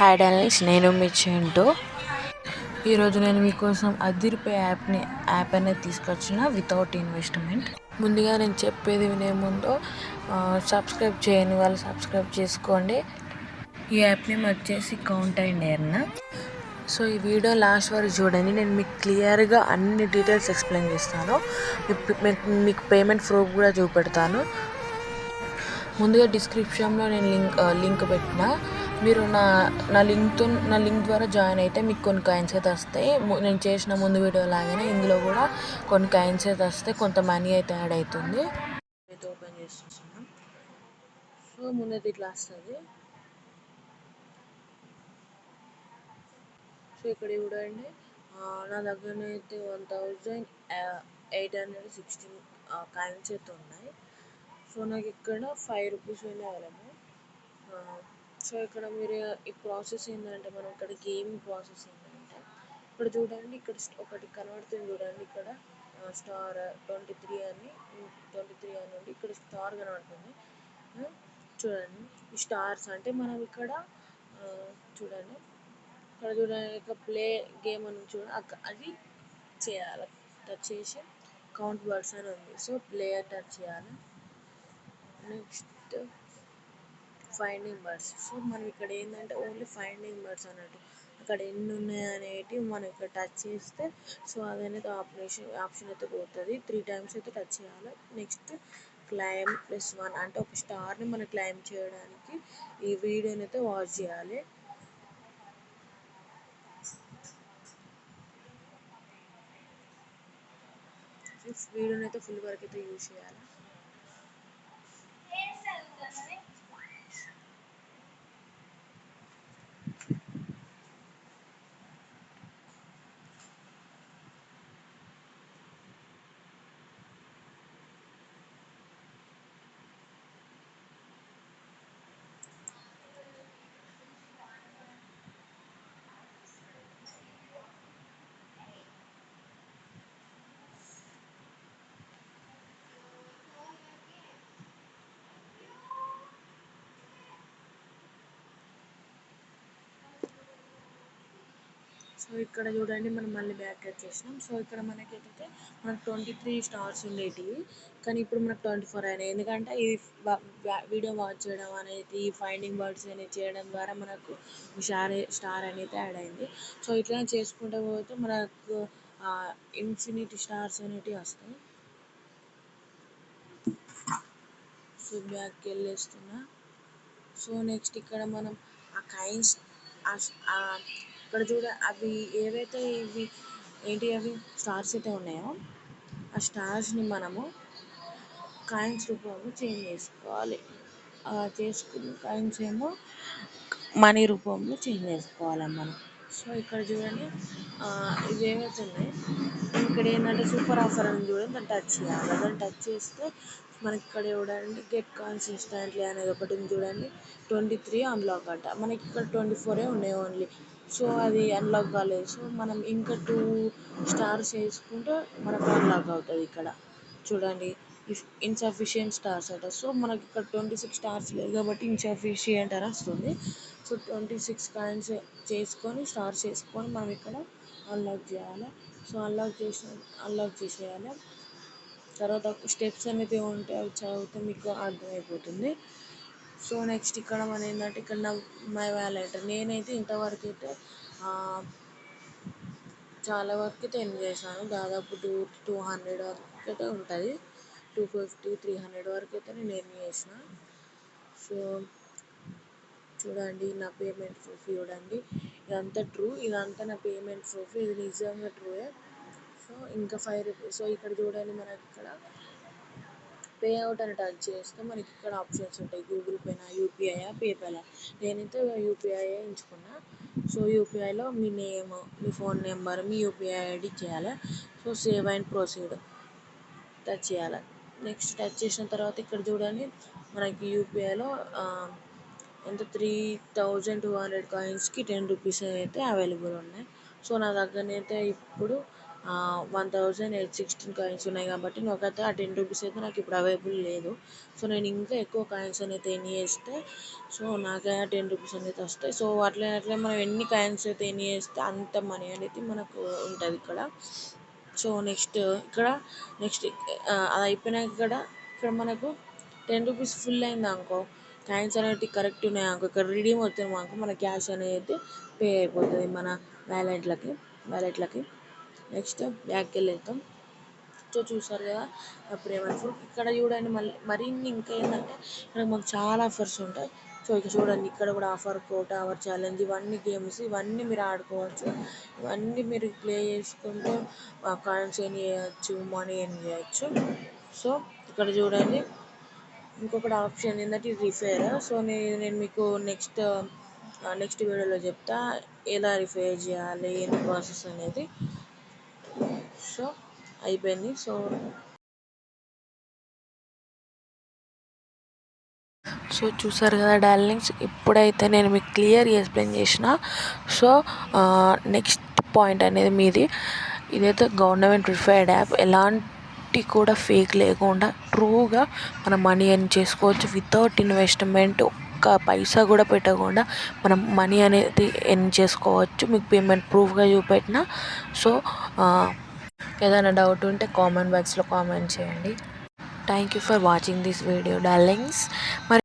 Hi darlings, నేను మీ చింటూ. ఈరోజు నేను మీకోసం అదిరిపే యాప్ అనేది తీసుకొచ్చిన వితౌట్ ఇన్వెస్ట్మెంట్. ముందుగా నేను చెప్పేది వినే ముందు సబ్స్క్రైబ్ చేయని వాళ్ళు సబ్స్క్రైబ్ చేసుకోండి. ఈ యాప్ నేమ్ వచ్చేసి కౌంట్ అండ్ ఎర్న్. సో ఈ వీడియో లాస్ట్ వరకు చూడండి, నేను మీకు క్లియర్గా అన్ని డీటెయిల్స్ ఎక్స్ప్లెయిన్ చేస్తాను. మీకు పేమెంట్ ప్రూఫ్ కూడా చూపెడతాను. ముందుగా డిస్క్రిప్షన్లో నేను లింక్ పెట్టిన, మీరు నా లింక్ ద్వారా జాయిన్ అయితే మీకు కొన్ని కాయిన్స్ అయితే వస్తాయి. నేను చేసిన ముందు వీడియో లాగానే ఇందులో కూడా కొన్ని కాయిన్స్ అయితే వస్తాయి, కొంత మనీ అయితే యాడ్ అవుతుంది. అయితే ఓపెన్ చేస్తున్నాం. సో ముందైతే ఇట్లా వస్తుంది. సో ఇక్కడ చూడండి, నా దగ్గర అయితే 1816 కాయిన్స్ అయితే ఉన్నాయి. సో నాకు ఇక్కడ 5 రూపీస్ అవైలబుల్. సో ఇక్కడ మీరు ఈ ప్రాసెస్ ఏంటంటే, మనం ఇక్కడ గేమింగ్ ప్రాసెస్ ఏంటంటే, ఇక్కడ చూడండి, ఇక్కడ ఒకటి కనబడుతుంది చూడండి, ఇక్కడ స్టార్ 23 అని ఉంది. ఇక్కడ స్టార్ కనబడుతుంది చూడండి. ఈ స్టార్స్ అంటే మనం ఇక్కడ చూడండి, ఇక్కడ చూడండి, ఇక్కడ ప్లే గేమ్ అని అది చేయాలి. టచ్ చేసి కౌంట్ వర్డ్స్ అని ఉంది. సో ప్లే టచ్ చేయాలి. Next finding birds. సో మనం ఇక్కడ ఏంటంటే ఓన్లీ ఫైండింగ్ బర్డ్స్ అన్నట్టు, అక్కడ ఎన్ని ఉన్నాయి అనేటివి మనం ఇక్కడ టచ్ చేస్తే సో అదనేది ఆప్షన్ అయితే పోతుంది. 3 టైమ్స్ అయితే టచ్ చేయాలి. నెక్స్ట్ క్లైమ్ +1 అంటే ఒక స్టార్ని మనం క్లైమ్ చేయడానికి ఈ వీడియోని అయితే వాచ్ చేయాలి. వీడియోని అయితే ఫుల్ వరకు అయితే యూజ్ చేయాలి. సో ఇక్కడ చూడండి, మనం మళ్ళీ బ్యాక్ వచ్చేసినాం. సో ఇక్కడ మనకైతే 23 స్టార్స్ ఉండేటివి, కానీ ఇప్పుడు మనకు 24 అయినాయి. ఎందుకంటే ఇది వీడియో వాచ్ చేయడం అనేది, ఫైండింగ్ బర్డ్స్ అనేది చేయడం ద్వారా మనకు స్టార్ అనేది యాడ్ అయింది. సో ఇట్లా చేసుకుంటూ పోతే మనకు ఇన్ఫినిటీ స్టార్స్ అనేటివి వస్తాయి. సో బ్యాక్కి వెళ్ళేస్తున్నా. సో నెక్స్ట్ ఇక్కడ మనం ఆ కాయిన్స్ ఇక్కడ అవి ఏవైతే అవి స్టార్స్ అయితే ఉన్నాయో, ఆ స్టార్స్ని మనము కాయిన్స్ రూపంలో చేంజ్ చేసుకోవాలి. చేసుకున్న కాయిన్స్ ఏమో మనీ రూపంలో చేంజ్ చేసుకోవాలి మనం. సో ఇక్కడ చూడండి, ఇవి ఏవైతే ఉన్నాయి, ఇక్కడ ఏంటంటే సూపర్ ఆఫర్ అని చూడండి, దాన్ని టచ్ చేయాలి. దాన్ని టచ్ చేస్తే మనకి ఇక్కడ చూడండి, గెట్ కాయిన్స్ ఇన్స్టాంట్లీ అనేది ఒకటి ఉంది చూడండి. 23 అన్లాక్ అంట, మనకి ఇక్కడ 24 ఉన్నాయి ఓన్లీ. సో అది అన్లాక్ కాలేదు. సో మనం ఇంకా 2 స్టార్స్ వేసుకుంటే మనకు అన్లాక్ అవుతుంది. ఇక్కడ చూడండి, ఇన్సఫిషియంట్ స్టార్స్ అట. సో మనకి ఇక్కడ 26 స్టార్స్ లేదు కాబట్టి ఇన్సఫిషియంట్ అని వస్తుంది. సో 26 కాయిన్స్ స్టార్స్ చేసుకొని మనం ఇక్కడ అన్లాక్ చేయాలి. సో అన్లాక్ చేసేయాలి. తర్వాత స్టెప్స్ అనేది ఉంటే అవి చదివితే మీకు అర్థమైపోతుంది. సో నెక్స్ట్ ఇక్కడ మనం ఏంటంటే, ఇక్కడ మై వ్యాలెట్, నేనైతే ఇంతవరకు అయితే చాలా వరకు అయితే ఎర్న్ చేశాను. దాదాపు 200 వరకు అయితే ఉంటుంది. 250, 300 వరకు అయితే నేను ఎర్న్ చేసిన. సో చూడండి, నా పేమెంట్ ప్రూఫ్ చూడండి, ఇదంతా ట్రూ, ఇదంతా నా పేమెంట్ ప్రూఫ్, ఇది నిజంగా ట్రూయే. సో ఇంకా 5 రూపీస్. సో ఇక్కడ చూడండి, మనకి ఇక్కడ పే అవుట్ అని టచ్ చేస్తే మనకి ఇక్కడ ఆప్షన్స్ ఉంటాయి, గూగుల్ పేనా, యూపీఐ, పేపాల్. నేనైతే యూపీఐ ఎంచుకున్నా. సో యూపీఐలో మీ నేమ్, మీ ఫోన్ నెంబర్, మీ యూపీఐ ఐడి చేయాలి. So save and proceed touch చేయాలి. నెక్స్ట్ టచ్ చేసిన తర్వాత ఇక్కడ చూడండి, మనకి యూపీఐలో ఎంత 3200 కాయిన్స్కి 10 రూపీస్ అయితే అవైలబుల్ ఉన్నాయి. సో నా దగ్గరనైతే ఇప్పుడు 1816 కాయిన్స్ ఉన్నాయి కాబట్టి నాకైతే ఆ 10 రూపీస్ అయితే నాకు ఇప్పుడు అవైలబుల్ లేదు. సో నేను ఇంకా ఎక్కువ కాయిన్స్ అనేది ఎన్ని చేస్తే సో నాకైనా 10 రూపీస్ అనేది వస్తాయి. సో అట్లా అట్లా మనం ఎన్ని కాయిన్స్ అయితే ఎన్ని చేస్తే అంత మనీ అనేది మనకు ఉంటుంది ఇక్కడ. సో నెక్స్ట్ అది అయిపోయినాక ఇక్కడ మనకు 10 రూపీస్ ఫుల్ అయింది అనుకో, కాయిన్స్ అనేవి కరెక్ట్ ఉన్నాయి అనుకో, ఇక్కడ రిడీమ్ అవుతుంది అనుకో, మన క్యాష్ అనేది పే అయిపోతుంది మన వ్యాలెట్లకి. నెక్స్ట్ బ్యాక్కి వెళ్ళేద్దాం. సో చూసారు కదా అప్పుడు ఏమంటారు ఇక్కడ చూడండి. మరిన్ని ఇంకా ఏంటంటే ఇక్కడ మాకు చాలా ఆఫర్స్ ఉంటాయి. సో ఇక చూడండి ఇక్కడ కూడా ఆఫర్ కోట, అవర్ ఛాలెంజ్, ఇవన్నీ గేమ్స్ ఇవన్నీ మీరు ఆడుకోవచ్చు. ఇవన్నీ మీరు ప్లే చేసుకుంటూ కాయిన్స్ ఎర్న్ చేయవచ్చు, మనీ ఎర్న్ చేయవచ్చు. సో ఇక్కడ చూడండి ఇంకొకటి ఆప్షన్ ఏంటంటే రిఫేర్. సో నేను మీకు నెక్స్ట్ వీడియోలో చెప్తా ఎలా రిఫేర్ చేయాలి ఏంటి ప్రాసెస్ అనేది. సో అయిపోయింది. సో చూసారు కదా డార్లింగ్స్, ఇప్పుడైతే నేను మీకు క్లియర్గా ఎక్స్ప్లెయిన్ చేసిన. సో నెక్స్ట్ పాయింట్ అనేది మీది. ఇదైతే గవర్నమెంట్ రిఫైర్డ్ యాప్, ఎలాంటి కూడా ఫేక్ లేకుండా ట్రూగా మనం మనీ ఎర్న్ చేసుకోవచ్చు వితౌట్ ఇన్వెస్ట్మెంట్. ఒక్క పైసా కూడా పెట్టకుండా మనం మనీ అనేది ఎర్న్ చేసుకోవచ్చు. మీకు పేమెంట్ ప్రూఫ్గా చూపెట్టిన. సో ఏదైనా డౌట్ ఉంటే కామెంట్ బాక్స్లో కామెంట్ చేయండి. Thank you for watching this video darlings. మరి